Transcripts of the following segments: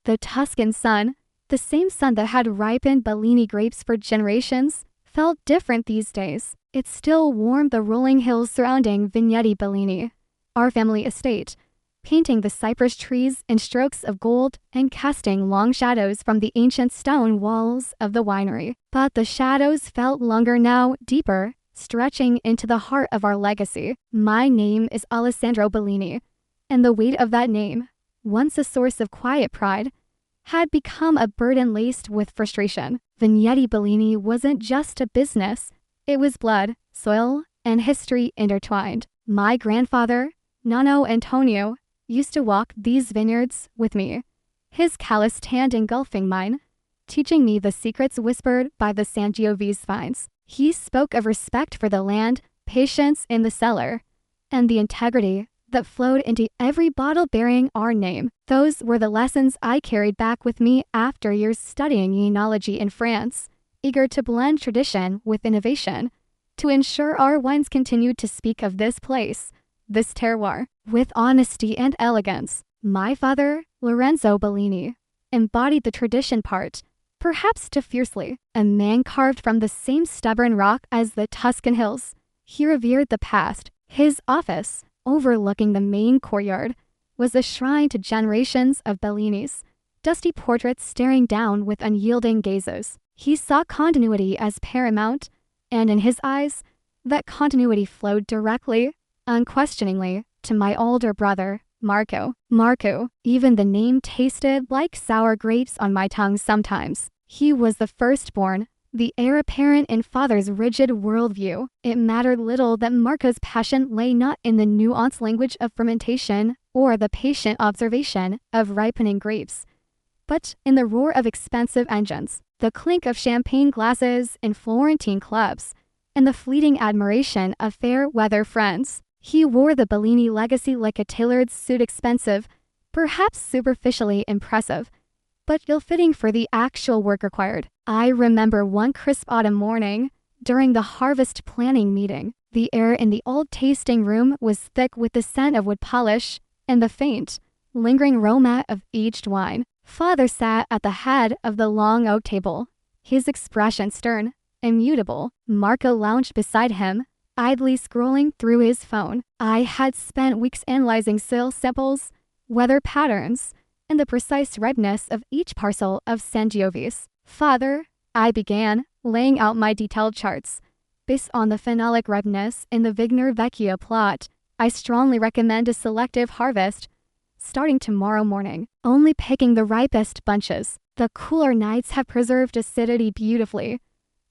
The Tuscan sun, the same sun that had ripened Bellini grapes for generations, felt different these days. It still warmed the rolling hills surrounding Vigneti Bellini, our family estate, painting the cypress trees in strokes of gold and casting long shadows from the ancient stone walls of the winery. But the shadows felt longer now, deeper, stretching into the heart of our legacy. My name is Alessandro Bellini, and the weight of that name, once a source of quiet pride, had become a burden laced with frustration. Vigneti Bellini wasn't just a business. It was blood, soil, and history intertwined. My grandfather, Nonno Antonio, used to walk these vineyards with me, his calloused hand engulfing mine, teaching me the secrets whispered by the Sangiovese vines. He spoke of respect for the land, patience in the cellar, and the integrity that flowed into every bottle bearing our name. Those were the lessons I carried back with me after years studying enology in France, eager to blend tradition with innovation, to ensure our wines continued to speak of this place, this terroir, with honesty and elegance. My father, Lorenzo Bellini, embodied the tradition part, perhaps too fiercely. A man carved from the same stubborn rock as the Tuscan hills, he revered the past. His office, overlooking the main courtyard, was a shrine to generations of Bellinis, dusty portraits staring down with unyielding gazes. He saw continuity as paramount, and in his eyes, that continuity flowed directly, unquestioningly, to my older brother, Marco. Marco, even the name tasted like sour grapes on my tongue sometimes. He was the firstborn, the heir apparent in father's rigid worldview. It mattered little that Marco's passion lay not in the nuanced language of fermentation or the patient observation of ripening grapes, but in the roar of expensive engines, the clink of champagne glasses in Florentine clubs, and the fleeting admiration of fair weather friends. He wore the Bellini legacy like a tailored suit, expensive, perhaps superficially impressive, but ill-fitting for the actual work required. I remember one crisp autumn morning, during the harvest planning meeting, the air in the old tasting room was thick with the scent of wood polish and the faint, lingering aroma of aged wine. Father sat at the head of the long oak table, his expression stern, immutable. Marco lounged beside him, idly scrolling through his phone. I had spent weeks analyzing soil samples, weather patterns, and the precise ripeness of each parcel of Sangiovese. Father, I began, laying out my detailed charts. Based on the phenolic ripeness in the Vigner Vecchio plot, I strongly recommend a selective harvest, starting tomorrow morning, only picking the ripest bunches. The cooler nights have preserved acidity beautifully,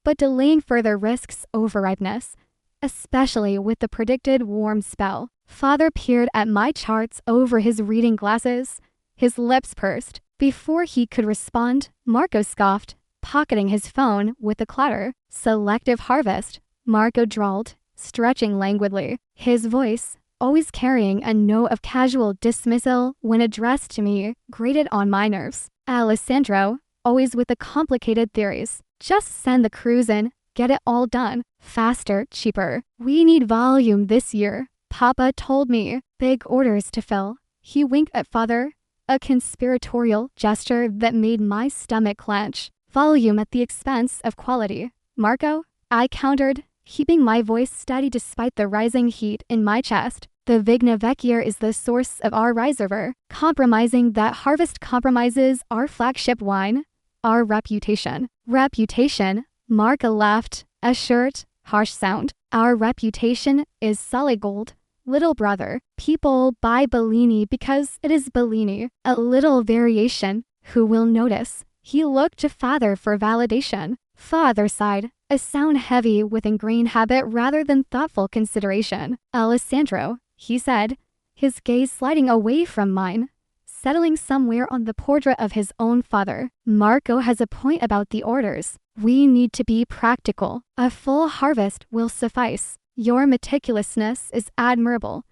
but delaying further risks overripeness, especially with the predicted warm spell. Father peered at my charts over his reading glasses, his lips pursed. Before he could respond, Marco scoffed, pocketing his phone with a clatter. Selective harvest, Marco drawled, stretching languidly. His voice, always carrying a note of casual dismissal when addressed to me, grated on my nerves. Alessandro, always with the complicated theories. Just send the crews in, get it all done. Faster, cheaper. We need volume this year, Papa told me. Big orders to fill. He winked at Father, a conspiratorial gesture that made my stomach clench. Volume at the expense of quality. Marco, I countered, keeping my voice steady despite the rising heat in my chest. The Vigna Vecchia is the source of our reservoir. Compromising that harvest compromises our flagship wine, our reputation. Reputation? Marco laughed, a short, harsh sound. Our reputation is solid gold. Little brother, people buy Bellini because it is Bellini. A little variation, who will notice? He looked to Father for validation. Father sighed, a sound heavy with ingrained habit rather than thoughtful consideration. Alessandro, he said, his gaze sliding away from mine, settling somewhere on the portrait of his own father. Marco has a point about the orders. We need to be practical. A full harvest will suffice. Your meticulousness is admirable,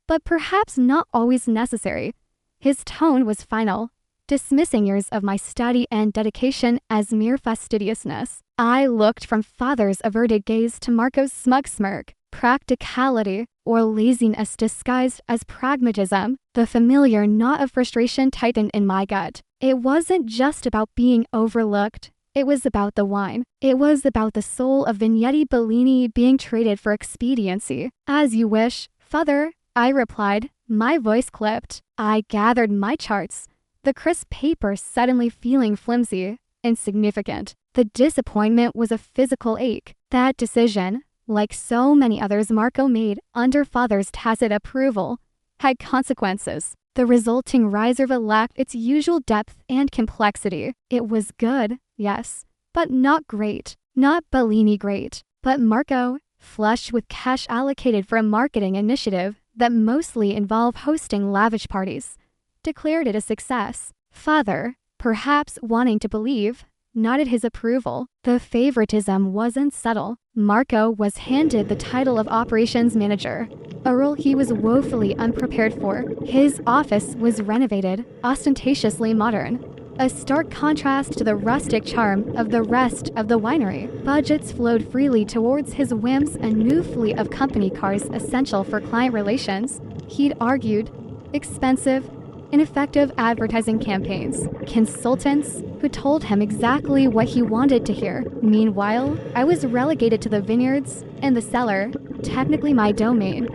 but perhaps not always necessary. His tone was final, dismissing years of my study and dedication as mere fastidiousness. I looked from Father's averted gaze to Marco's smug smirk. Practicality, or laziness disguised as pragmatism. The familiar knot of frustration tightened in my gut. It wasn't just about being overlooked. It was about the wine. It was about the soul of Vigneti Bellini being traded for expediency. As you wish, father, I replied, my voice clipped. I gathered my charts, the crisp paper suddenly feeling flimsy, insignificant. The disappointment was a physical ache. That decision, like so many others Marco made under father's tacit approval, had consequences. The resulting reserva lacked its usual depth and complexity. It was good, yes, but not great. Not Bellini great. But Marco, flush with cash allocated for a marketing initiative that mostly involved hosting lavish parties, declared it a success. Father, perhaps wanting to believe, nodded his approval. The favoritism wasn't subtle. Marco was handed the title of operations manager, a role he was woefully unprepared for. His office was renovated, ostentatiously modern, a stark contrast to the rustic charm of the rest of the winery. Budgets flowed freely towards his whims, a new fleet of company cars essential for client relations. He'd argued, expensive, ineffective advertising campaigns, consultants who told him exactly what he wanted to hear. Meanwhile, I was relegated to the vineyards and the cellar, technically my domain.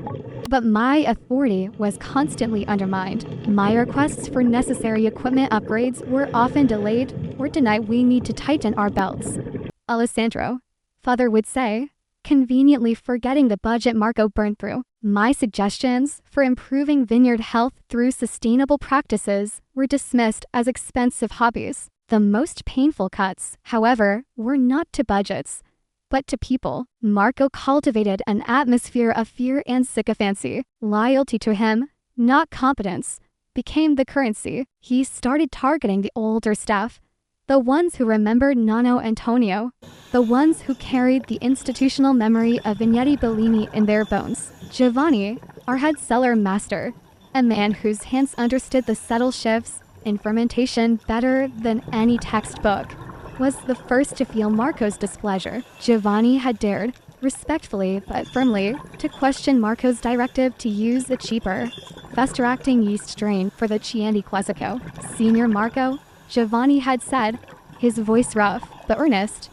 But my authority was constantly undermined. My requests for necessary equipment upgrades were often delayed or denied. We need to tighten our belts, Alessandro, father would say, conveniently forgetting the budget Marco burned through. My suggestions for improving vineyard health through sustainable practices were dismissed as expensive hobbies. The most painful cuts, however, were not to budgets, but to people. Marco cultivated an atmosphere of fear and sycophancy. Loyalty to him, not competence, became the currency. He started targeting the older staff, the ones who remembered Nonno Antonio, the ones who carried the institutional memory of Vigneti Bellini in their bones. Giovanni, our head cellar master, a man whose hands understood the subtle shifts in fermentation better than any textbook, was the first to feel Marco's displeasure. Giovanni had dared, respectfully but firmly, to question Marco's directive to use a cheaper, faster-acting yeast strain for the Chianti Classico. Senior Marco, Giovanni had said, his voice rough but earnest,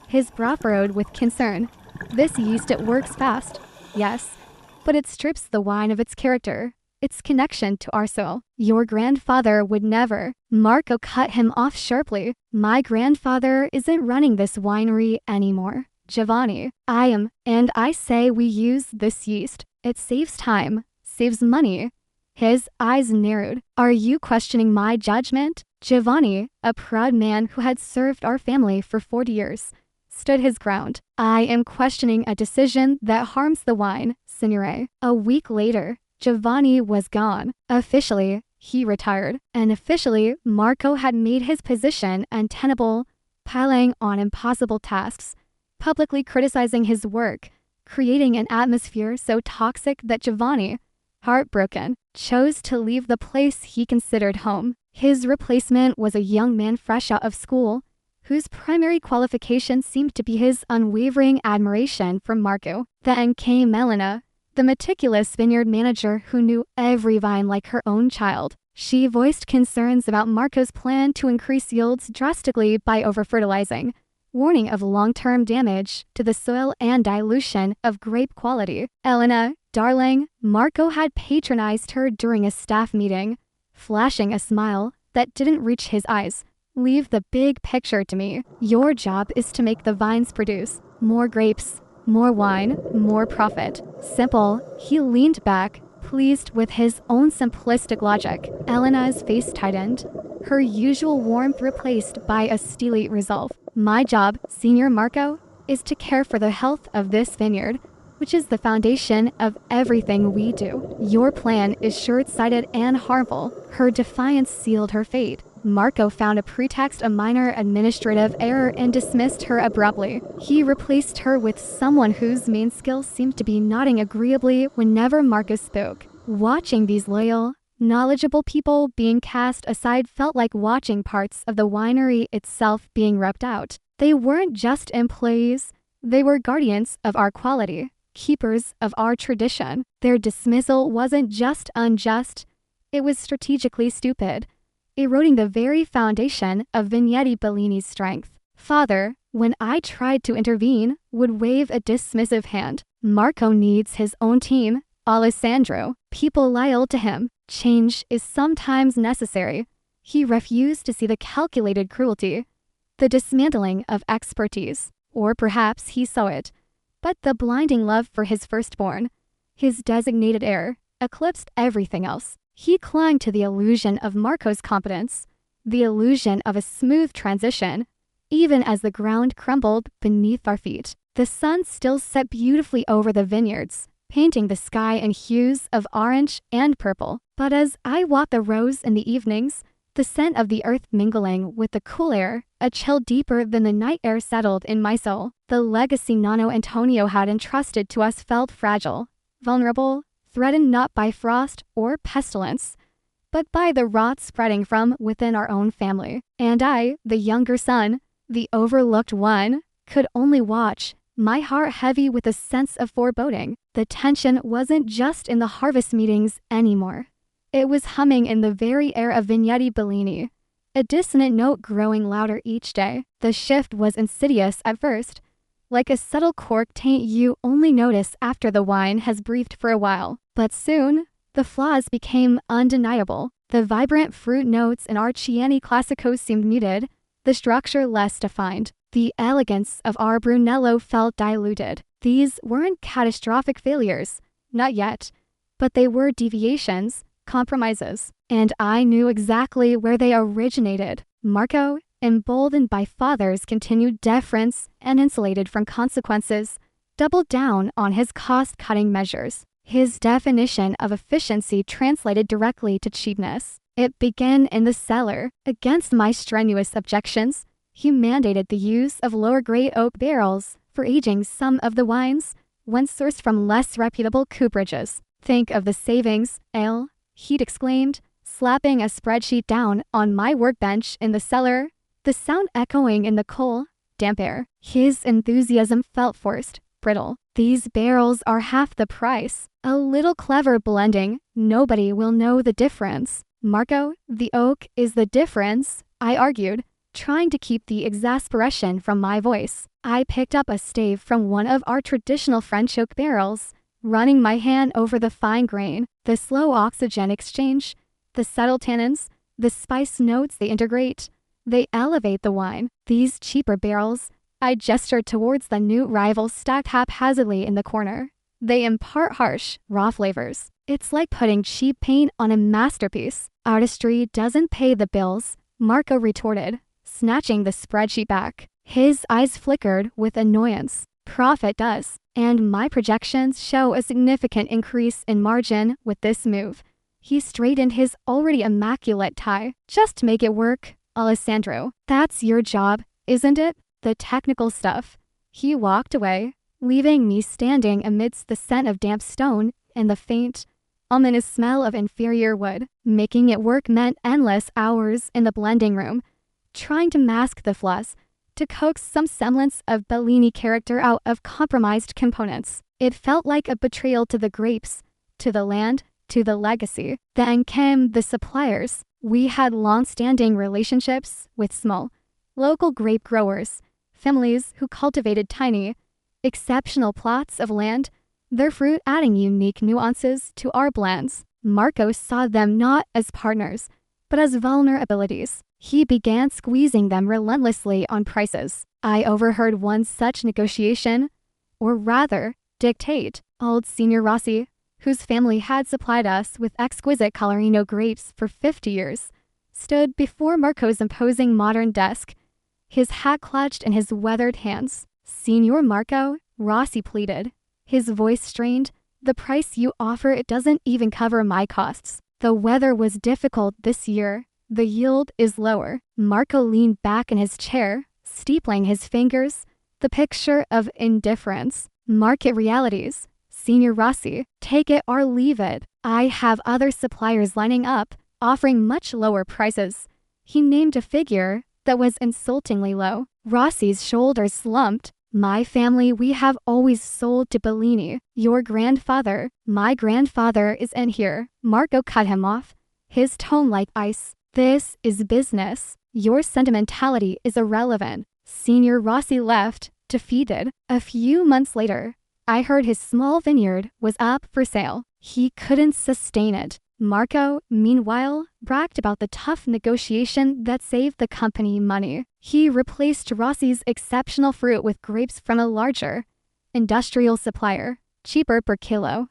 his brow furrowed with concern. This yeast, it works fast, yes, but it strips the wine of its character, its connection to our soul. Your grandfather would never. Marco cut him off sharply. My grandfather isn't running this winery anymore. Giovanni, I am, and I say we use this yeast. It saves time, saves money. His eyes narrowed. Are you questioning my judgment? Giovanni, a proud man who had served our family for 40 years, stood his ground. I am questioning a decision that harms the wine, Signore. A week later, Giovanni was gone. Officially, he retired, and officially, Marco had made his position untenable, piling on impossible tasks, publicly criticizing his work, creating an atmosphere so toxic that Giovanni, heartbroken, chose to leave the place he considered home. His replacement was a young man fresh out of school, whose primary qualification seemed to be his unwavering admiration for Marco. Then came Elena, the meticulous vineyard manager who knew every vine like her own child. She voiced concerns about Marco's plan to increase yields drastically by over-fertilizing, warning of long-term damage to the soil and dilution of grape quality. Elena, darling, Marco had patronized her during a staff meeting, flashing a smile that didn't reach his eyes. Leave the big picture to me. Your job is to make the vines produce more grapes, more wine, more profit. Simple. He leaned back, pleased with his own simplistic logic. Elena's face tightened, her usual warmth replaced by a steely resolve. My job, Senior Marco, is to care for the health of this vineyard, which is the foundation of everything we do. Your plan is short-sighted and harmful. Her defiance sealed her fate. Marco found a pretext, a minor administrative error, and dismissed her abruptly. He replaced her with someone whose main skill seemed to be nodding agreeably whenever Marco spoke. Watching these loyal, knowledgeable people being cast aside felt like watching parts of the winery itself being ripped out. They weren't just employees, they were guardians of our quality, keepers of our tradition. Their dismissal wasn't just unjust, it was strategically stupid. eroding the very foundation of Vigneti Bellini's strength. Father, when I tried to intervene, would wave a dismissive hand. Marco needs his own team, Alessandro, people loyal to him. Change is sometimes necessary. He refused to see the calculated cruelty, the dismantling of expertise, or perhaps he saw it, but the blinding love for his firstborn, his designated heir, eclipsed everything else. He clung to the illusion of Marco's competence, the illusion of a smooth transition, even as the ground crumbled beneath our feet. The sun still set beautifully over the vineyards, painting the sky in hues of orange and purple. But as I walked the rows in the evenings, the scent of the earth mingling with the cool air, a chill deeper than the night air settled in my soul. The legacy Nonno Antonio had entrusted to us felt fragile, vulnerable, threatened not by frost or pestilence, but by the rot spreading from within our own family. And I, the younger son, the overlooked one, could only watch, my heart heavy with a sense of foreboding. The tension wasn't just in the harvest meetings anymore. It was humming in the very air of Vigneti Bellini, a dissonant note growing louder each day. The shift was insidious at first, like a subtle cork taint you only notice after the wine has breathed for a while. But soon, the flaws became undeniable. The vibrant fruit notes in our Chianti Classico seemed muted, the structure less defined. The elegance of our Brunello felt diluted. These weren't catastrophic failures, not yet, but they were deviations, compromises, and I knew exactly where they originated. Marco, emboldened by father's continued deference and insulated from consequences, doubled down on his cost-cutting measures. His definition of efficiency translated directly to cheapness. It began in the cellar. Against my strenuous objections, he mandated the use of lower-grade oak barrels for aging some of the wines when sourced from less reputable cooperages. Think of the savings, ale, he'd exclaimed, slapping a spreadsheet down on my workbench in the cellar, the sound echoing in the cool, damp air. His enthusiasm felt forced, brittle. These barrels are half the price. A little clever blending, nobody will know the difference. Marco, the oak is the difference, I argued, trying to keep the exasperation from my voice. I picked up a stave from one of our traditional French oak barrels, running my hand over the fine grain, the slow oxygen exchange, the subtle tannins, the spice notes they integrate. They elevate the wine. These cheaper barrels, I gestured towards the new rivals stacked haphazardly in the corner. They impart harsh, raw flavors. It's like putting cheap paint on a masterpiece. Artistry doesn't pay the bills, Marco retorted, snatching the spreadsheet back. His eyes flickered with annoyance. Profit does, and my projections show a significant increase in margin with this move. He straightened his already immaculate tie. Just make it work, Alessandro. That's your job, isn't it? The technical stuff. He walked away, leaving me standing amidst the scent of damp stone and the faint, ominous smell of inferior wood. Making it work meant endless hours in the blending room, trying to mask the flaws, to coax some semblance of Bellini character out of compromised components. It felt like a betrayal to the grapes, to the land, to the legacy. Then came the suppliers. We had long-standing relationships with small, local grape growers, families who cultivated tiny, exceptional plots of land, their fruit adding unique nuances to our blends. Marco saw them not as partners, but as vulnerabilities. He began squeezing them relentlessly on prices. I overheard one such negotiation, or rather, dictate. Old Signor Rossi, whose family had supplied us with exquisite Colorino grapes for 50 years, stood before Marco's imposing modern desk, his hat clutched in his weathered hands. Signor Marco, Rossi pleaded, his voice strained, the price you offer it doesn't even cover my costs. The weather was difficult this year. The yield is lower. Marco leaned back in his chair, steepling his fingers, the picture of indifference. Market realities. Signor Rossi, take it or leave it. I have other suppliers lining up, offering much lower prices. He named a figure that was insultingly low. Rossi's shoulders slumped. My family, we have always sold to Bellini. Your grandfather, my grandfather is in here. Marco cut him off, his tone like ice. This is business. Your sentimentality is irrelevant. Senior Rossi left, defeated. A few months later, I heard his small vineyard was up for sale. He couldn't sustain it. Marco, meanwhile, bragged about the tough negotiation that saved the company money. He replaced Rossi's exceptional fruit with grapes from a larger, industrial supplier, cheaper per kilo,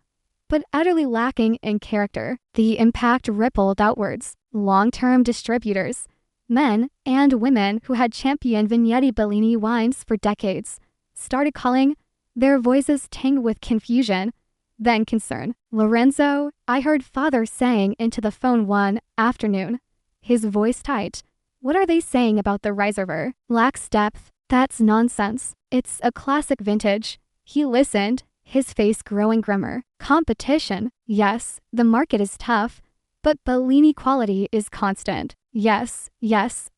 but utterly lacking in character. The impact rippled outwards. Long-term distributors, men and women who had championed Vigneti Bellini wines for decades, started calling. Their voices tinged with confusion, then concern. "Lorenzo," I heard father saying into the phone one afternoon, his voice tight. "What are they saying about the reservoir? Lacks depth. That's nonsense. It's a classic vintage." He listened, his face growing grimmer. "Competition. Yes, the market is tough, but Bellini quality is constant. Yes,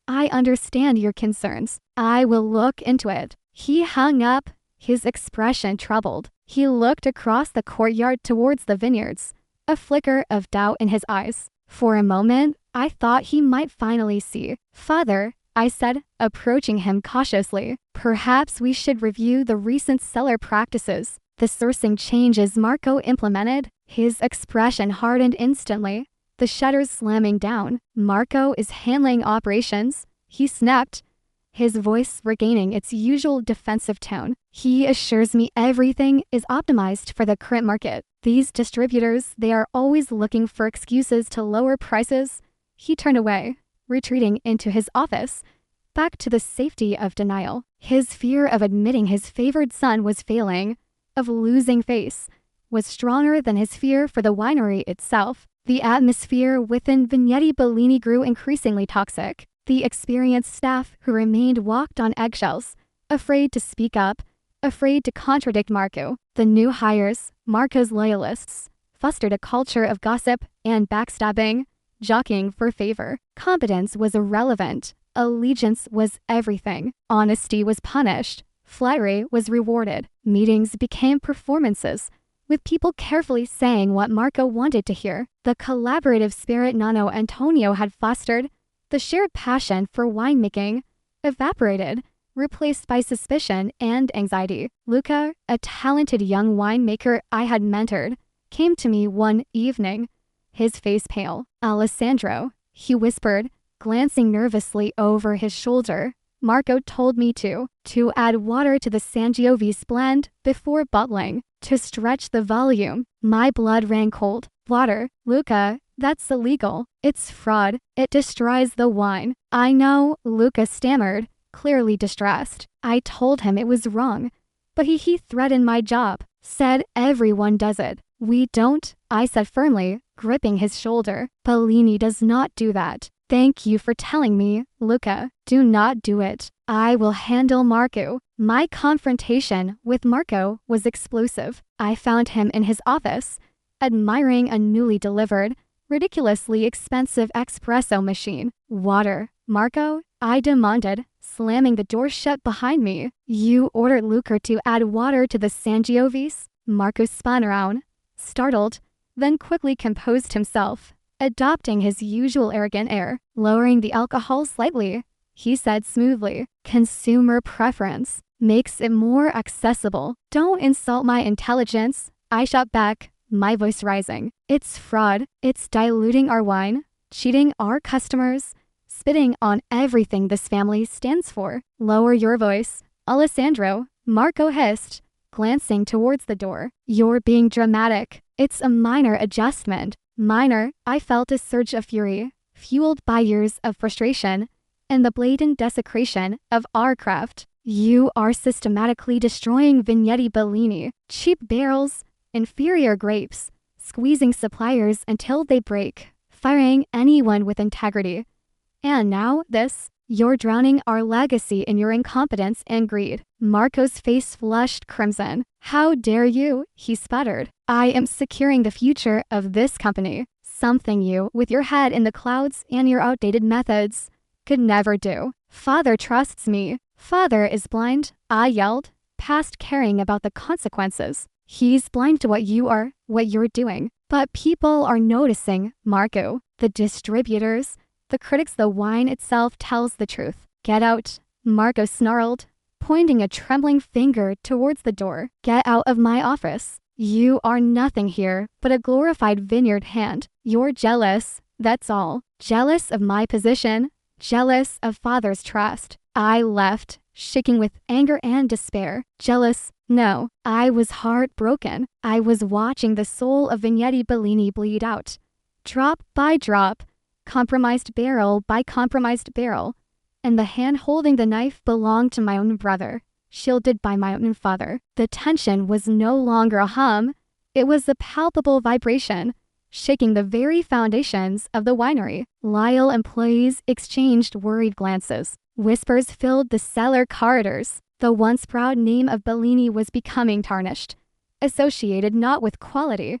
I understand your concerns. I will look into it." He hung up, his expression troubled. He looked across the courtyard towards the vineyards, a flicker of doubt in his eyes. For a moment, I thought he might finally see. "Father," I said, approaching him cautiously, "perhaps we should review the recent cellar practices, the sourcing changes Marco implemented." His expression hardened instantly, the shutters slamming down. "Marco is handling operations," he snapped, his voice regaining its usual defensive tone. "He assures me everything is optimized for the current market. These distributors, they are always looking for excuses to lower prices." He turned away, retreating into his office, back to the safety of denial. His fear of admitting his favored son was failing, of losing face, was stronger than his fear for the winery itself. The atmosphere within Vigneti Bellini grew increasingly toxic. The experienced staff who remained walked on eggshells, afraid to speak up, afraid to contradict Marco. The new hires, Marco's loyalists, fostered a culture of gossip and backstabbing, jockeying for favor. Competence was irrelevant. Allegiance was everything. Honesty was punished. Flattery was rewarded. Meetings became performances, with people carefully saying what Marco wanted to hear. The collaborative spirit Nonno Antonio had fostered, the shared passion for winemaking, evaporated, replaced by suspicion and anxiety. Luca, a talented young winemaker I had mentored, came to me one evening, his face pale. "Alessandro," he whispered, glancing nervously over his shoulder, "Marco told me to add water to the Sangiovese blend before bottling, to stretch the volume." My blood ran cold. "Water, Luca, that's illegal. It's fraud. It destroys the wine." "I know," Luca stammered, clearly distressed. I told him it was wrong, but he threatened my job, said everyone does it. "We don't," I said firmly, gripping his shoulder. "Bellini does not do that." "Thank you for telling me, Luca. Do not do it. I will handle Marco." My confrontation with Marco was explosive. I found him in his office, admiring a newly delivered, ridiculously expensive espresso machine. "Water, Marco," I demanded, slamming the door shut behind me. "You ordered Luca to add water to the Sangiovese?" Marco spun around, startled, then quickly composed himself, adopting his usual arrogant air. Lowering the alcohol slightly, he said smoothly, "Consumer preference makes it more accessible." "Don't insult my intelligence," I shot back, my voice rising. "It's fraud. It's diluting our wine, cheating our customers, spitting on everything this family stands for." "Lower your voice, Alessandro," Marco hissed, glancing towards the door. "You're being dramatic. It's a minor adjustment." Minor, I felt a surge of fury, fueled by years of frustration and the blatant desecration of our craft. "You are systematically destroying Vigneti Bellini. Cheap barrels, inferior grapes, squeezing suppliers until they break, firing anyone with integrity. And now this, you're drowning our legacy in your incompetence and greed." Marco's face flushed crimson. "How dare you?" he sputtered. "I am securing the future of this company, something you, with your head in the clouds and your outdated methods, could never do." "Father trusts me." "Father is blind," I yelled, past caring about the consequences. "He's blind to what you are, what you're doing." "But people are noticing, Marco. The distributors, The critics, the wine itself tells the truth. Get out, Marco snarled, pointing a trembling finger towards the door. Get out of my office. You are nothing here but a glorified vineyard hand. You're jealous, that's all. Jealous of my position, jealous of father's trust. I left, shaking with anger and despair. Jealous? No, I was heartbroken. I was watching the soul of Vignette Bellini bleed out. Drop by drop, compromised barrel by compromised barrel. And the hand holding the knife belonged to my own brother, shielded by my own father. The tension was no longer a hum, it was a palpable vibration, shaking the very foundations of the winery. Lyle employees exchanged worried glances. Whispers filled the cellar corridors. The once proud name of Bellini was becoming tarnished, associated not with quality,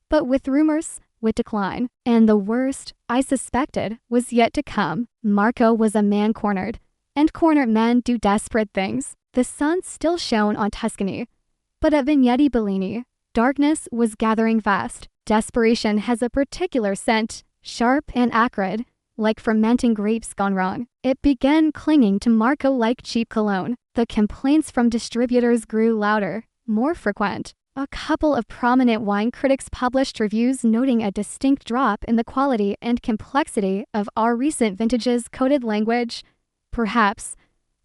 but with rumors, with decline. And the worst, I suspected, was yet to come. Marco was a man cornered, and cornered men do desperate things. The sun still shone on Tuscany, but at Vignette Bellini, darkness was gathering fast. Desperation has a particular scent, sharp and acrid, like fermenting grapes gone wrong. It began clinging to Marco like cheap cologne. The complaints from distributors grew louder, more frequent. A couple of prominent wine critics published reviews noting a distinct drop in the quality and complexity of our recent vintages' coded language, perhaps,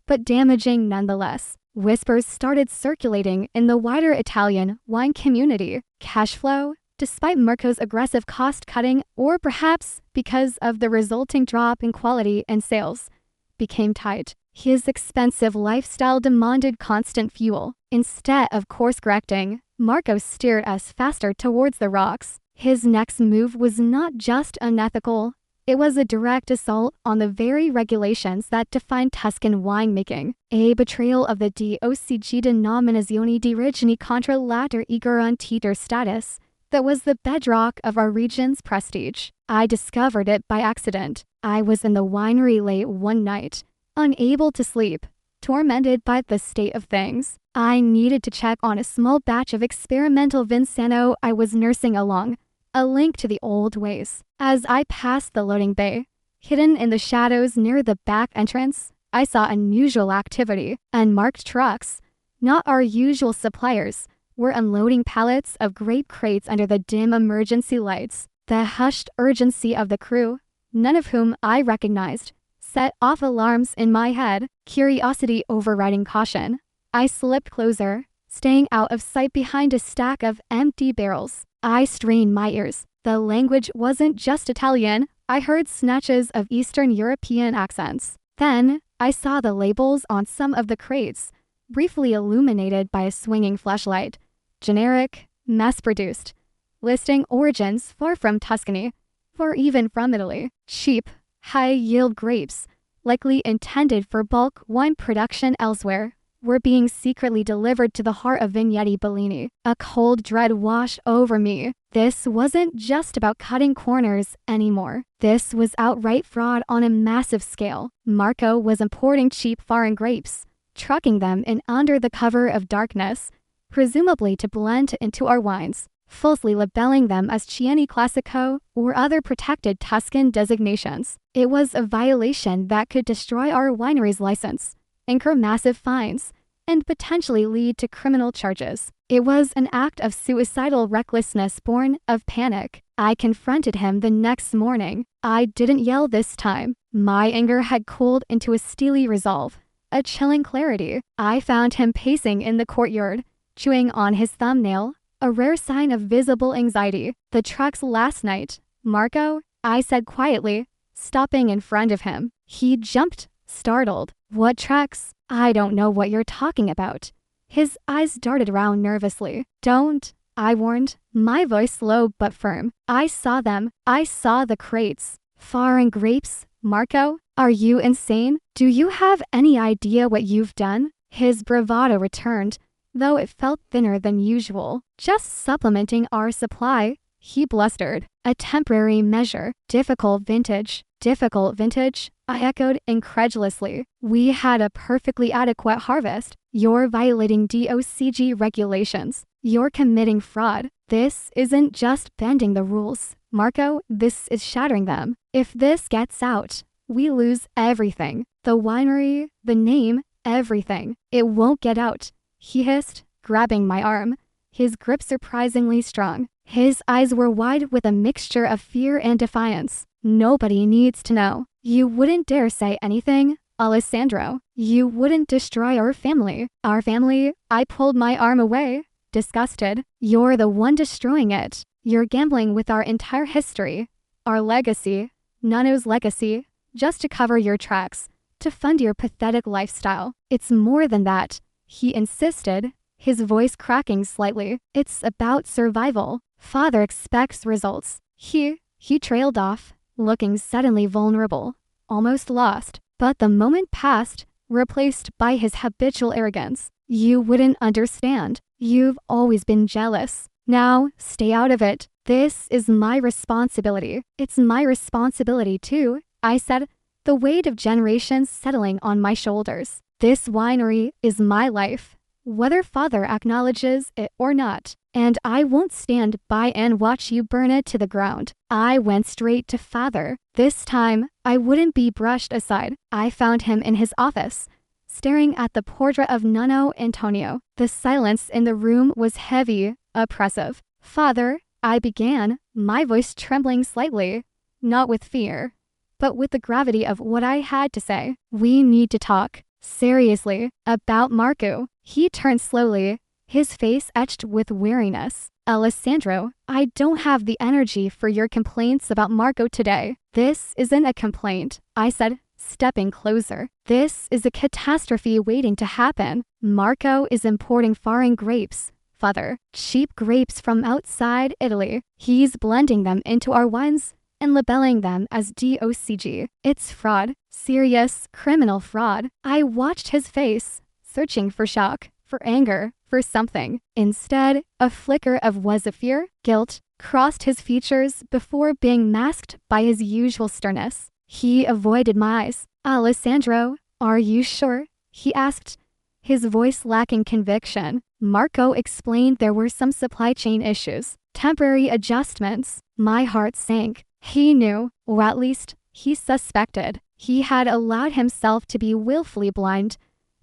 but damaging nonetheless. Whispers started circulating in the wider Italian wine community. Cash flow, despite Marco's aggressive cost-cutting, or perhaps because of the resulting drop in quality and sales, became tight. His expensive lifestyle demanded constant fuel. Instead of course-correcting, Marco steered us faster towards the rocks. His next move was not just unethical, it was a direct assault on the very regulations that define Tuscan winemaking, a betrayal of the DOCG Denominazione di Origine contra l'alter e garantita status that was the bedrock of our region's prestige. I discovered it by accident. I was in the winery late one night, unable to sleep, tormented by the state of things. I needed to check on a small batch of experimental Vinsano I was nursing along, a link to the old ways. As I passed the loading bay, hidden in the shadows near the back entrance, I saw unusual activity. Unmarked trucks, not our usual suppliers, were unloading pallets of grape crates under the dim emergency lights. The hushed urgency of the crew, none of whom I recognized, set off alarms in my head, curiosity overriding caution. I slipped closer, staying out of sight behind a stack of empty barrels. I strained my ears. The language wasn't just Italian. I heard snatches of Eastern European accents. Then, I saw the labels on some of the crates, briefly illuminated by a swinging flashlight. Generic, mass-produced, listing origins far from Tuscany, or even from Italy. Cheap, high-yield grapes, likely intended for bulk wine production elsewhere, were being secretly delivered to the heart of Vignette Bellini. A cold dread washed over me. This wasn't just about cutting corners anymore. This was outright fraud on a massive scale. Marco was importing cheap foreign grapes, trucking them in under the cover of darkness, presumably to blend into our wines, falsely labeling them as Chianti Classico or other protected Tuscan designations. It was a violation that could destroy our winery's license, incur massive fines, and potentially lead to criminal charges. It was an act of suicidal recklessness born of panic. I confronted him the next morning. I didn't yell this time. My anger had cooled into a steely resolve, a chilling clarity. I found him pacing in the courtyard, chewing on his thumbnail, a rare sign of visible anxiety. "The trucks last night, Marco," I said quietly, stopping in front of him. He jumped, startled. "What trucks? I don't know what you're talking about." His eyes darted around nervously. "Don't," I warned, my voice low but firm. "I saw them. I saw the crates. Foreign grapes, Marco? Are you insane? Do you have any idea what you've done?" His bravado returned, though it felt thinner than usual. "Just supplementing our supply," he blustered. "A temporary measure. Difficult vintage." "Difficult vintage?" I echoed incredulously. "We had a perfectly adequate harvest. You're violating DOCG regulations. You're committing fraud. This isn't just bending the rules, Marco, this is shattering them. If this gets out, we lose everything. The winery, the name, everything. It won't get out, he hissed, grabbing my arm. His grip surprisingly strong. His eyes were wide with a mixture of fear and defiance. Nobody needs to know. You wouldn't dare say anything, Alessandro. You wouldn't destroy our family. Our family? I pulled my arm away, disgusted. You're the one destroying it. You're gambling with our entire history. Our legacy. Nano's legacy. Just to cover your tracks. To fund your pathetic lifestyle. It's more than that, he insisted, his voice cracking slightly. It's about survival. Father expects results. He trailed off, looking suddenly vulnerable, almost lost. But the moment passed, replaced by his habitual arrogance. You wouldn't understand. You've always been jealous. Now, stay out of it. This is my responsibility. It's my responsibility too, I said, the weight of generations settling on my shoulders. This winery is my life, whether father acknowledges it or not. And I won't stand by and watch you burn it to the ground. I went straight to father. This time, I wouldn't be brushed aside. I found him in his office, staring at the portrait of Nano Antonio. The silence in the room was heavy, oppressive. Father, I began, my voice trembling slightly, not with fear, but with the gravity of what I had to say. We need to talk, seriously, about Marco. He turned slowly, his face etched with weariness. Alessandro, I don't have the energy for your complaints about Marco today. This isn't a complaint, I said, stepping closer. This is a catastrophe waiting to happen. Marco is importing foreign grapes, father. Cheap grapes from outside Italy. He's blending them into our wines and labeling them as DOCG. It's fraud. Serious criminal fraud. I watched his face, searching for shock, for anger, for something. Instead, a flicker of fear, guilt, crossed his features before being masked by his usual sternness. He avoided my eyes. Alessandro, are you sure? He asked, his voice lacking conviction. Marco explained there were some supply chain issues, temporary adjustments. My heart sank. He knew, or at least, he suspected. He had allowed himself to be willfully blind,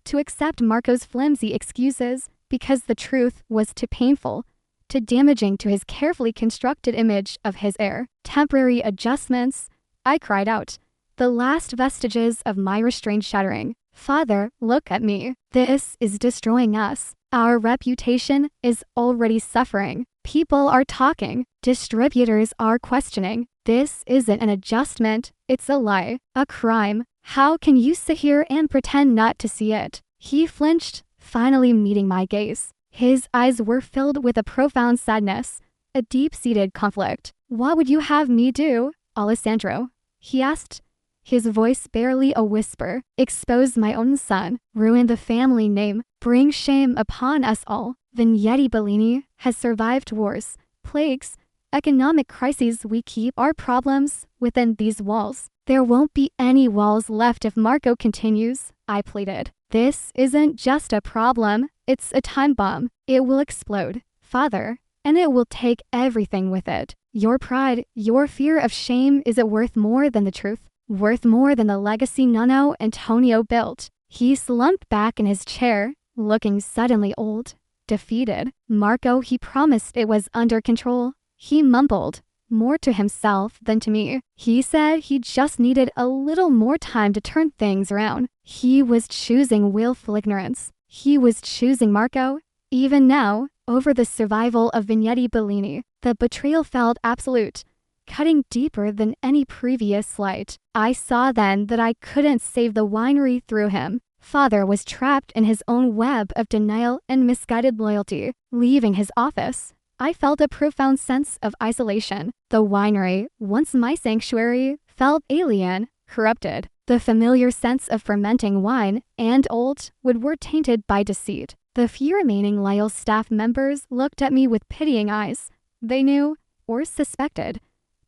to accept Marco's flimsy excuses because the truth was too painful, too damaging to his carefully constructed image of his heir. Temporary adjustments, I cried out, the last vestiges of my restraint shattering. Father, look at me. This is destroying us. Our reputation is already suffering. People are talking. Distributors are questioning. This isn't an adjustment. It's a lie. A crime. How can you sit here and pretend not to see it? He flinched, finally meeting my gaze. His eyes were filled with a profound sadness, a deep-seated conflict. What would you have me do, Alessandro? He asked, his voice barely a whisper. Expose my own son, ruin the family name, bring shame upon us all. Vigneti Bellini has survived wars, plagues, economic crises. We keep our problems within these walls. There won't be any walls left if Marco continues, I pleaded. This isn't just a problem, it's a time bomb. It will explode, father, and it will take everything with it. Your pride, your fear of shame, is it worth more than the truth? Worth more than the legacy Nano Antonio built? He slumped back in his chair, looking suddenly old, defeated. Marco, he promised it was under control. He mumbled, more to himself than to me. He said he just needed a little more time to turn things around. He was choosing willful ignorance. He was choosing Marco. Even now, over the survival of Vigneti Bellini, the betrayal felt absolute, cutting deeper than any previous slight. I saw then that I couldn't save the winery through him. Father was trapped in his own web of denial and misguided loyalty. Leaving his office, I felt a profound sense of isolation. The winery, once my sanctuary, felt alien, corrupted. The familiar sense of fermenting wine and old wood were tainted by deceit. The few remaining loyal staff members looked at me with pitying eyes. They knew, or suspected,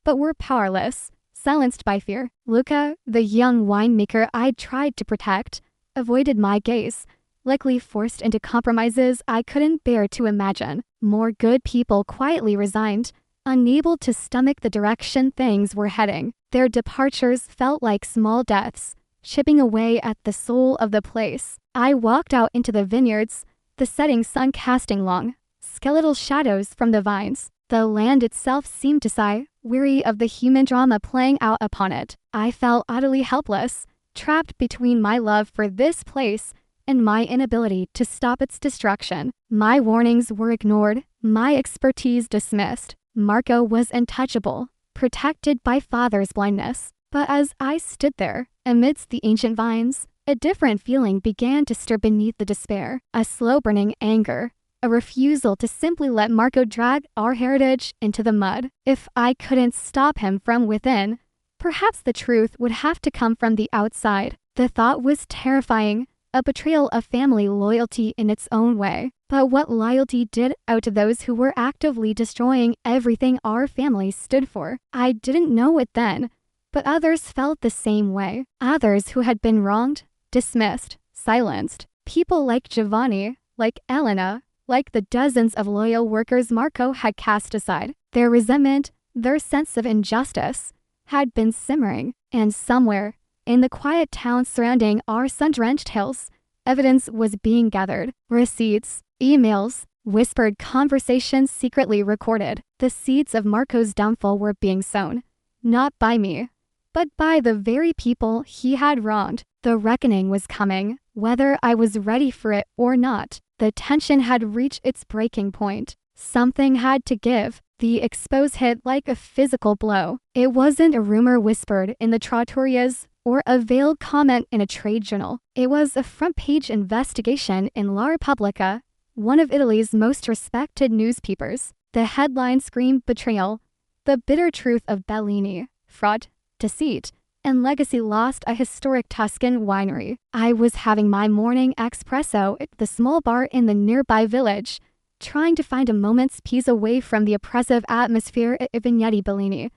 but were powerless, silenced by fear. Luca, the young winemaker I'd tried to protect, avoided my gaze, likely forced into compromises I couldn't bear to imagine. More good people quietly resigned, unable to stomach the direction things were heading. Their departures felt like small deaths, chipping away at the soul of the place. I walked out into the vineyards, the setting sun casting long, skeletal shadows from the vines. The land itself seemed to sigh, weary of the human drama playing out upon it. I felt utterly helpless, trapped between my love for this place and my inability to stop its destruction. My warnings were ignored, my expertise dismissed. Marco was untouchable, protected by father's blindness. But as I stood there, amidst the ancient vines, a different feeling began to stir beneath the despair, a slow-burning anger, a refusal to simply let Marco drag our heritage into the mud. If I couldn't stop him from within, perhaps the truth would have to come from the outside. The thought was terrifying, a betrayal of family loyalty in its own way. But what loyalty did out to those who were actively destroying everything our family stood for? I didn't know it then, but others felt the same way. Others who had been wronged, dismissed, silenced. People like Giovanni, like Elena, like the dozens of loyal workers Marco had cast aside. Their resentment, their sense of injustice, had been simmering. And somewhere, in the quiet towns surrounding our sun-drenched hills, evidence was being gathered. Receipts, emails, whispered conversations secretly recorded. The seeds of Marco's downfall were being sown, not by me, but by the very people he had wronged. The reckoning was coming, whether I was ready for it or not. The tension had reached its breaking point. Something had to give. The expose hit like a physical blow. It wasn't a rumor whispered in the trattorias or a veiled comment in a trade journal. It was a front-page investigation in La Repubblica, one of Italy's most respected newspapers. The headline screamed betrayal, the bitter truth of Bellini, fraud, deceit, and legacy lost a historic Tuscan winery. I was having my morning espresso at the small bar in the nearby village, trying to find a moment's peace away from the oppressive atmosphere at Vigneti Bellini.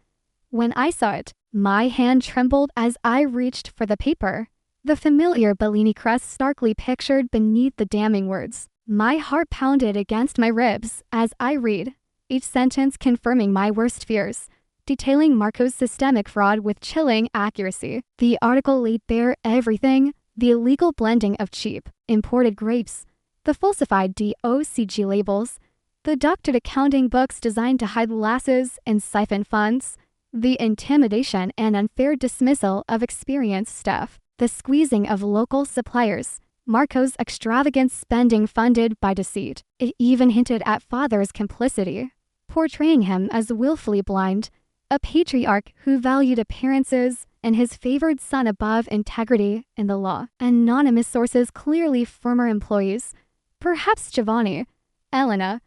When I saw it, my hand trembled as I reached for the paper. The familiar Bellini crest starkly pictured beneath the damning words. My heart pounded against my ribs as I read, each sentence confirming my worst fears, detailing Marco's systemic fraud with chilling accuracy. The article laid bare everything: the illegal blending of cheap, imported grapes, the falsified DOCG labels, the doctored accounting books designed to hide losses and siphon funds, the intimidation and unfair dismissal of experienced staff, the squeezing of local suppliers, Marco's extravagant spending funded by deceit. It even hinted at father's complicity, portraying him as willfully blind, a patriarch who valued appearances and his favored son above integrity and the law. Anonymous sources, clearly former employees, perhaps Giovanni, Elena,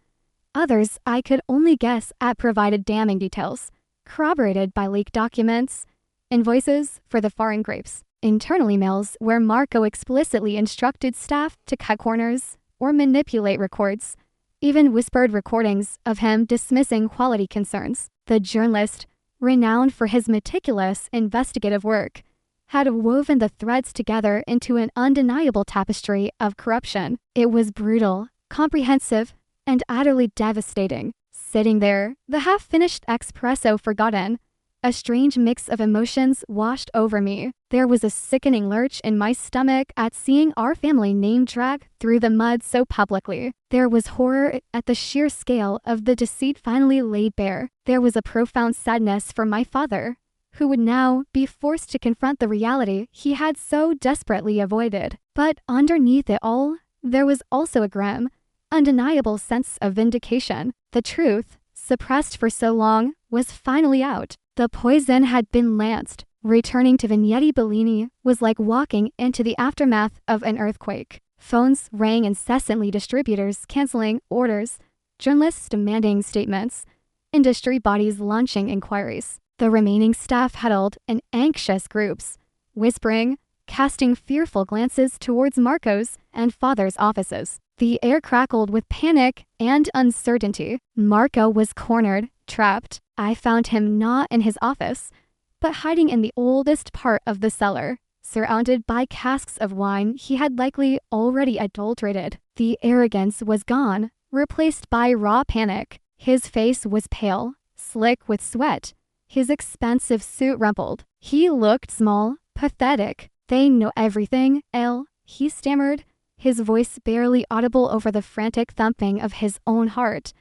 others I could only guess at, provided damning details, corroborated by leaked documents, invoices for the foreign grapes, internal emails where Marco explicitly instructed staff to cut corners or manipulate records, even whispered recordings of him dismissing quality concerns. The journalist, renowned for his meticulous investigative work, had woven the threads together into an undeniable tapestry of corruption. It was brutal, comprehensive, and utterly devastating. Sitting there, the half-finished espresso forgotten, a strange mix of emotions washed over me. There was a sickening lurch in my stomach at seeing our family name dragged through the mud so publicly. There was horror at the sheer scale of the deceit finally laid bare. There was a profound sadness for my father, who would now be forced to confront the reality he had so desperately avoided. But underneath it all, there was also a grim, undeniable sense of vindication. The truth, suppressed for so long, was finally out. The poison had been lanced. Returning to Vigneti Bellini was like walking into the aftermath of an earthquake. Phones rang incessantly, distributors canceling orders, journalists demanding statements, industry bodies launching inquiries. The remaining staff huddled in anxious groups, whispering, casting fearful glances towards Marco's and father's offices. The air crackled with panic and uncertainty. Marco was cornered, trapped. I found him not in his office, but hiding in the oldest part of the cellar, surrounded by casks of wine he had likely already adulterated. The arrogance was gone, replaced by raw panic. His face was pale, slick with sweat. His expensive suit rumpled. He looked small, pathetic. "They know everything, Elle," he stammered, his voice barely audible over the frantic thumping of his own heart,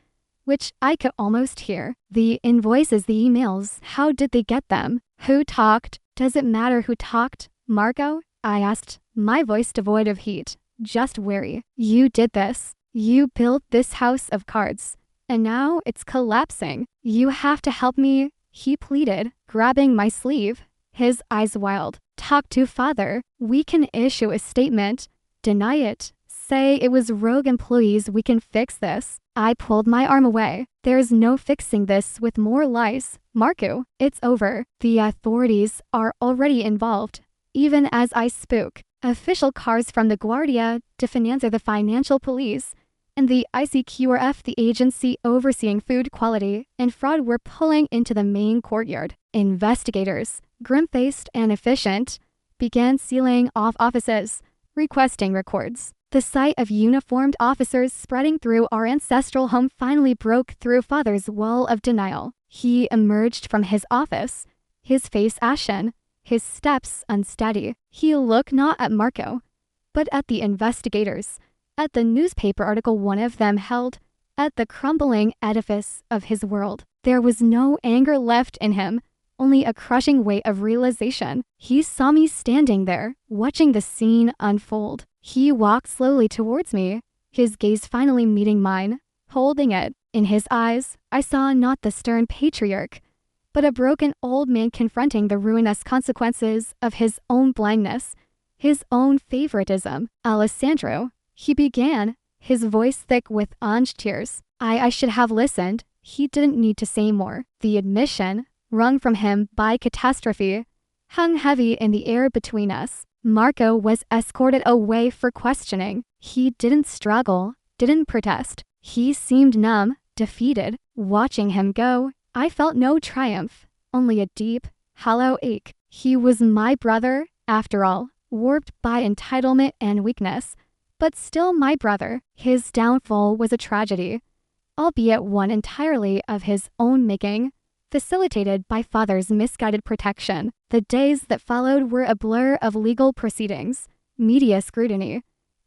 which I could almost hear. "The invoices, the emails, how did they get them? Who talked? Does it matter who talked? Marco?" I asked, my voice devoid of heat, just weary. "You did this. You built this house of cards. And now it's collapsing. You have to help me," he pleaded, grabbing my sleeve, his eyes wild. "Talk to father. We can issue a statement. Deny it. Say it was rogue employees. We can fix this." I pulled my arm away. "There's no fixing this with more lies, Marco. It's over. The authorities are already involved." Even as I spoke, official cars from the Guardia de Finanza, the financial police, and the ICQRF, the agency overseeing food quality and fraud, were pulling into the main courtyard. Investigators, grim-faced and efficient, began sealing off offices, requesting records. The sight of uniformed officers spreading through our ancestral home finally broke through father's wall of denial. He emerged from his office, his face ashen, his steps unsteady. He looked not at Marco, but at the investigators, at the newspaper article one of them held, at the crumbling edifice of his world. There was no anger left in him, only a crushing weight of realization. He saw me standing there, watching the scene unfold. He walked slowly towards me, his gaze finally meeting mine, holding it. In his eyes, I saw not the stern patriarch, but a broken old man confronting the ruinous consequences of his own blindness, his own favoritism. "Alessandro," he began, his voice thick with orange tears. I should have listened. He didn't need to say more. The admission, wrung from him by catastrophe, hung heavy in the air between us. Marco was escorted away for questioning. He didn't struggle, didn't protest. He seemed numb, defeated. Watching him go, I felt no triumph, only a deep, hollow ache. He was my brother, after all, warped by entitlement and weakness, but still my brother. His downfall was a tragedy, albeit one entirely of his own making, facilitated by father's misguided protection. The days that followed were a blur of legal proceedings, media scrutiny,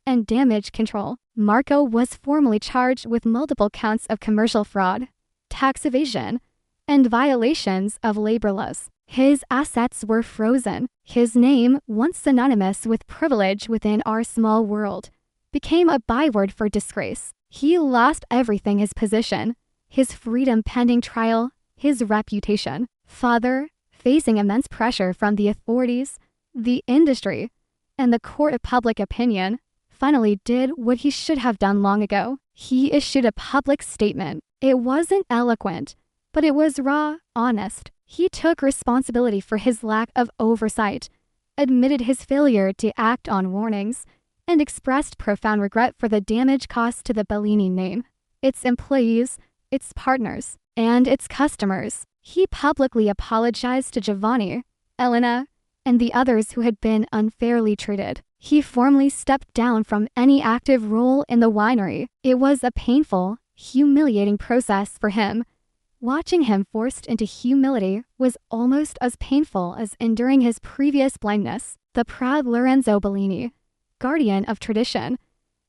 and damage control. Marco was formally charged with multiple counts of commercial fraud, tax evasion, and violations of labor laws. His assets were frozen. His name, once synonymous with privilege within our small world, became a byword for disgrace. He lost everything: his position, his freedom pending trial, his reputation. Father, facing immense pressure from the authorities, the industry, and the court of public opinion, finally did what he should have done long ago. He issued a public statement. It wasn't eloquent, but it was raw, honest. He took responsibility for his lack of oversight, admitted his failure to act on warnings, and expressed profound regret for the damage caused to the Bellini name, its employees, its partners, and its customers. He publicly apologized to Giovanni, Elena, and the others who had been unfairly treated. He formally stepped down from any active role in the winery. It was a painful, humiliating process for him. Watching him forced into humility was almost as painful as enduring his previous blindness. The proud Lorenzo Bellini, guardian of tradition,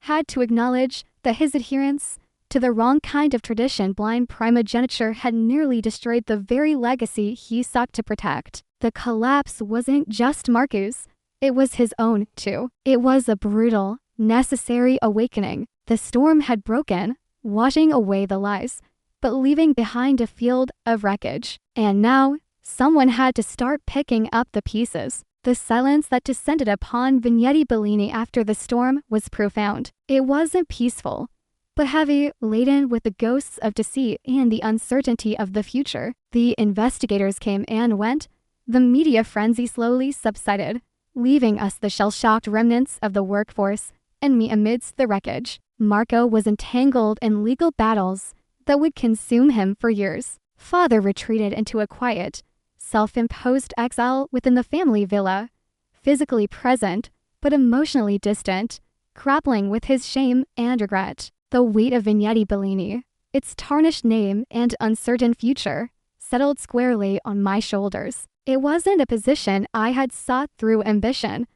had to acknowledge that his adherence to the wrong kind of tradition-blind primogeniture had nearly destroyed the very legacy he sought to protect. The collapse wasn't just Marco's, it was his own, too. It was a brutal, necessary awakening. The storm had broken, washing away the lies, but leaving behind a field of wreckage. And now, someone had to start picking up the pieces. The silence that descended upon Vigneti Bellini after the storm was profound. It wasn't peaceful, but heavy, laden with the ghosts of deceit and the uncertainty of the future. The investigators came and went. The media frenzy slowly subsided, leaving us the shell-shocked remnants of the workforce and me amidst the wreckage. Marco was entangled in legal battles that would consume him for years. Father retreated into a quiet, self-imposed exile within the family villa, physically present but emotionally distant, grappling with his shame and regret. The weight of Vigneti Bellini, its tarnished name and uncertain future, settled squarely on my shoulders. It wasn't a position I had sought through ambition,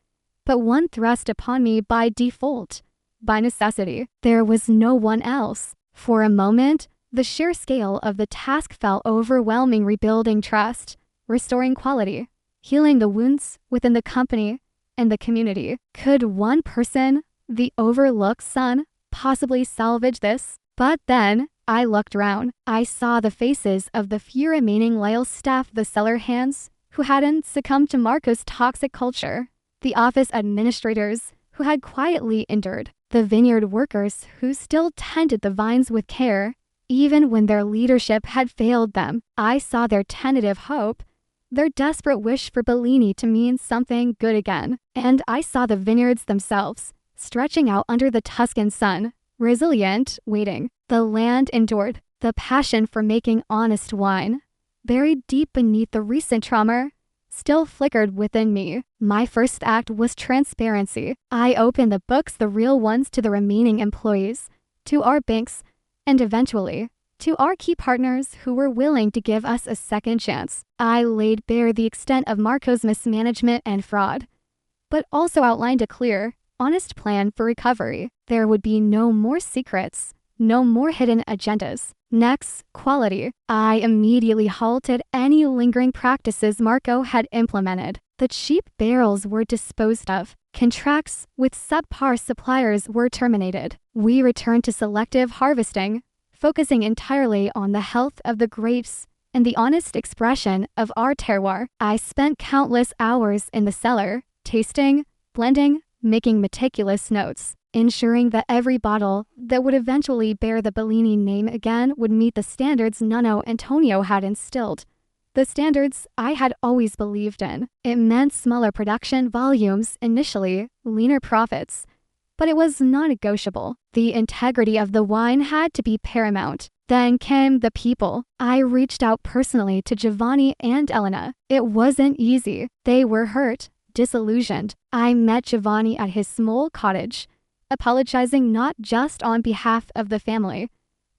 but one thrust upon me by default, by necessity. There was no one else. For a moment, the sheer scale of the task felt overwhelming. Rebuilding trust, restoring quality, healing the wounds within the company and the community. Could one person, the overlooked son, possibly salvage this? But then, I looked around. I saw the faces of the few remaining loyal staff, the cellar hands who hadn't succumbed to Marco's toxic culture, the office administrators who had quietly endured, the vineyard workers who still tended the vines with care, even when their leadership had failed them. I saw their tentative hope, their desperate wish for Bellini to mean something good again. And I saw the vineyards themselves, stretching out under the Tuscan sun, resilient, waiting. The land endured. The passion for making honest wine, buried deep beneath the recent trauma, still flickered within me. My first act was transparency. I opened the books, the real ones, to the remaining employees, to our banks, and eventually, to our key partners who were willing to give us a second chance. I laid bare the extent of Marco's mismanagement and fraud, but also outlined a clear, honest plan for recovery. There would be no more secrets, no more hidden agendas. Next, quality. I immediately halted any lingering practices Marco had implemented. The cheap barrels were disposed of. Contracts with subpar suppliers were terminated. We returned to selective harvesting, focusing entirely on the health of the grapes and the honest expression of our terroir. I spent countless hours in the cellar, tasting, blending, making meticulous notes, ensuring that every bottle that would eventually bear the Bellini name again would meet the standards Nonno Antonio had instilled. The standards I had always believed in. It meant smaller production volumes initially, leaner profits, but it was non-negotiable. The integrity of the wine had to be paramount. Then came the people. I reached out personally to Giovanni and Elena. It wasn't easy. They were hurt, disillusioned. I met Giovanni at his small cottage, apologizing not just on behalf of the family,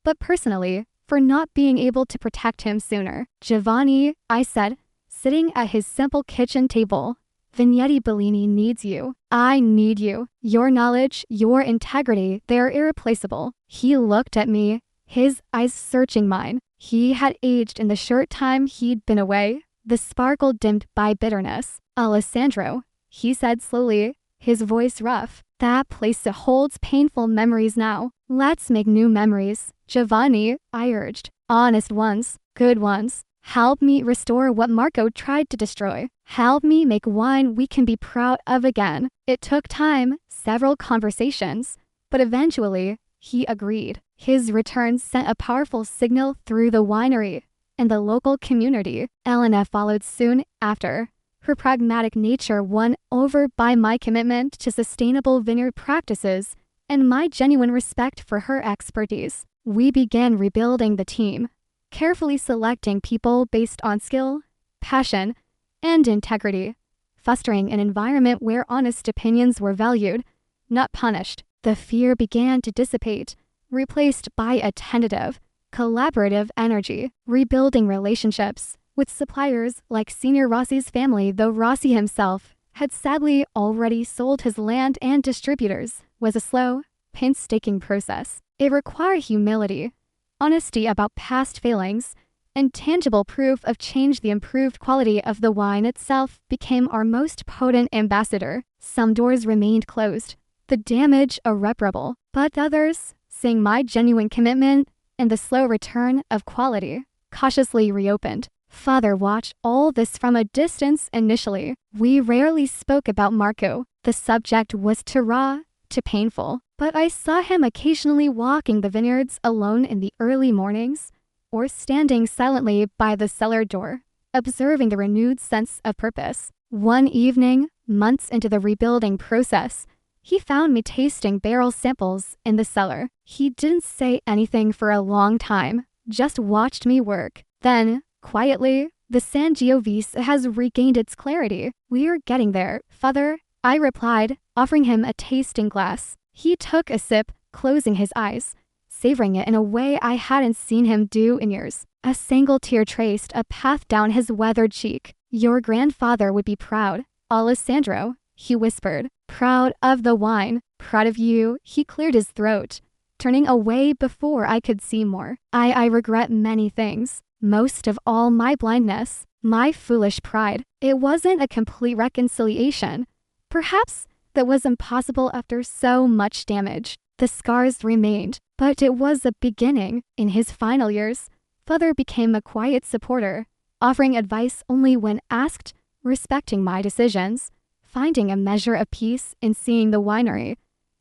but personally for not being able to protect him sooner. Giovanni, I said, sitting at his simple kitchen table, Vignetti Bellini needs you. I need you. Your knowledge, your integrity, they're irreplaceable. He looked at me, his eyes searching mine. He had aged in the short time he'd been away, the sparkle dimmed by bitterness. Alessandro, he said slowly, his voice rough. That place holds painful memories now. Let's make new memories. Giovanni, I urged. Honest ones, good ones. Help me restore what Marco tried to destroy. Help me make wine we can be proud of again. It took time, several conversations, but eventually, he agreed. His return sent a powerful signal through the winery and the local community. Elena followed soon after, her pragmatic nature won over by my commitment to sustainable vineyard practices and my genuine respect for her expertise. We began rebuilding the team, carefully selecting people based on skill, passion, and integrity, fostering an environment where honest opinions were valued, not punished. The fear began to dissipate, replaced by a tentative, collaborative energy. Rebuilding relationships with suppliers like Senior Rossi's family, though Rossi himself had sadly already sold his land and distributors, was a slow, painstaking process. It required humility, honesty about past failings, and tangible proof of change. The improved quality of the wine itself became our most potent ambassador. Some doors remained closed, the damage irreparable, but others, seeing my genuine commitment and the slow return of quality, cautiously reopened. Father watched all this from a distance initially. We rarely spoke about Marco. The subject was too raw, too painful, but I saw him occasionally walking the vineyards alone in the early mornings, or standing silently by the cellar door, observing the renewed sense of purpose. One evening, months into the rebuilding process, he found me tasting barrel samples in the cellar. He didn't say anything for a long time, just watched me work. Then, quietly, the Sangiovese has regained its clarity. We're getting there, Father, I replied, offering him a tasting glass. He took a sip, closing his eyes, savoring it in a way I hadn't seen him do in years. A single tear traced a path down his weathered cheek. "Your grandfather would be proud, Alessandro," he whispered. "Proud of the wine, proud of you." He cleared his throat, turning away before I could see more. I regret many things, most of all my blindness, my foolish pride. It wasn't a complete reconciliation. Perhaps that was impossible after so much damage. The scars remained, but it was a beginning. In his final years, father became a quiet supporter, offering advice only when asked, respecting my decisions, finding a measure of peace in seeing the winery,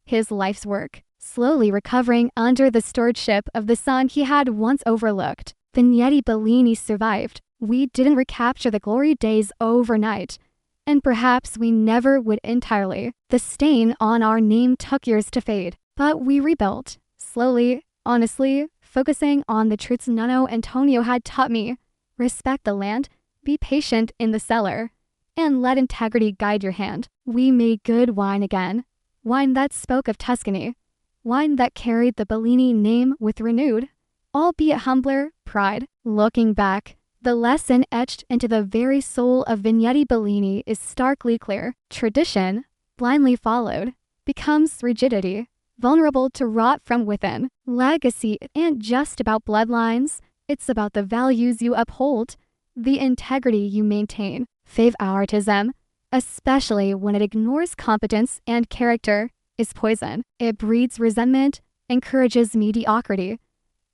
his life's work, slowly recovering under the stewardship of the son he had once overlooked. Vigneti Bellini survived. We didn't recapture the glory days overnight, and perhaps we never would entirely. The stain on our name took years to fade, but we rebuilt, slowly, honestly, focusing on the truths Nonno Antonio had taught me. Respect the land, be patient in the cellar, and let integrity guide your hand. We made good wine again, wine that spoke of Tuscany, wine that carried the Bellini name with renewed, albeit humbler, pride. Looking back, the lesson etched into the very soul of Vigneti Bellini is starkly clear. Tradition, blindly followed, becomes rigidity, vulnerable to rot from within. Legacy isn't just about bloodlines, it's about the values you uphold, the integrity you maintain. Favoritism, especially when it ignores competence and character, is poison. It breeds resentment, encourages mediocrity,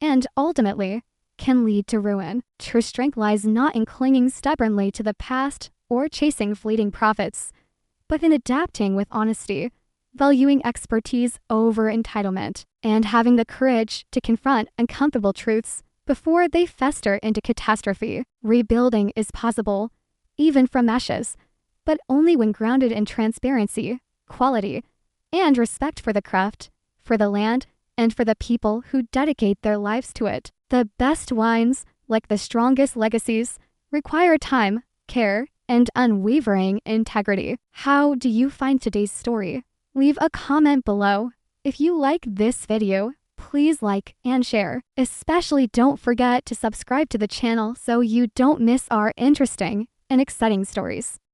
and ultimately can lead to ruin. True strength lies not in clinging stubbornly to the past or chasing fleeting profits, but in adapting with honesty, valuing expertise over entitlement, and having the courage to confront uncomfortable truths before they fester into catastrophe. Rebuilding is possible, even from ashes, but only when grounded in transparency, quality, and respect for the craft, for the land, and for the people who dedicate their lives to it. The best wines, like the strongest legacies, require time, care, and unwavering integrity. How do you find today's story? Leave a comment below. If you like this video, please like and share. Especially don't forget to subscribe to the channel so you don't miss our interesting and exciting stories.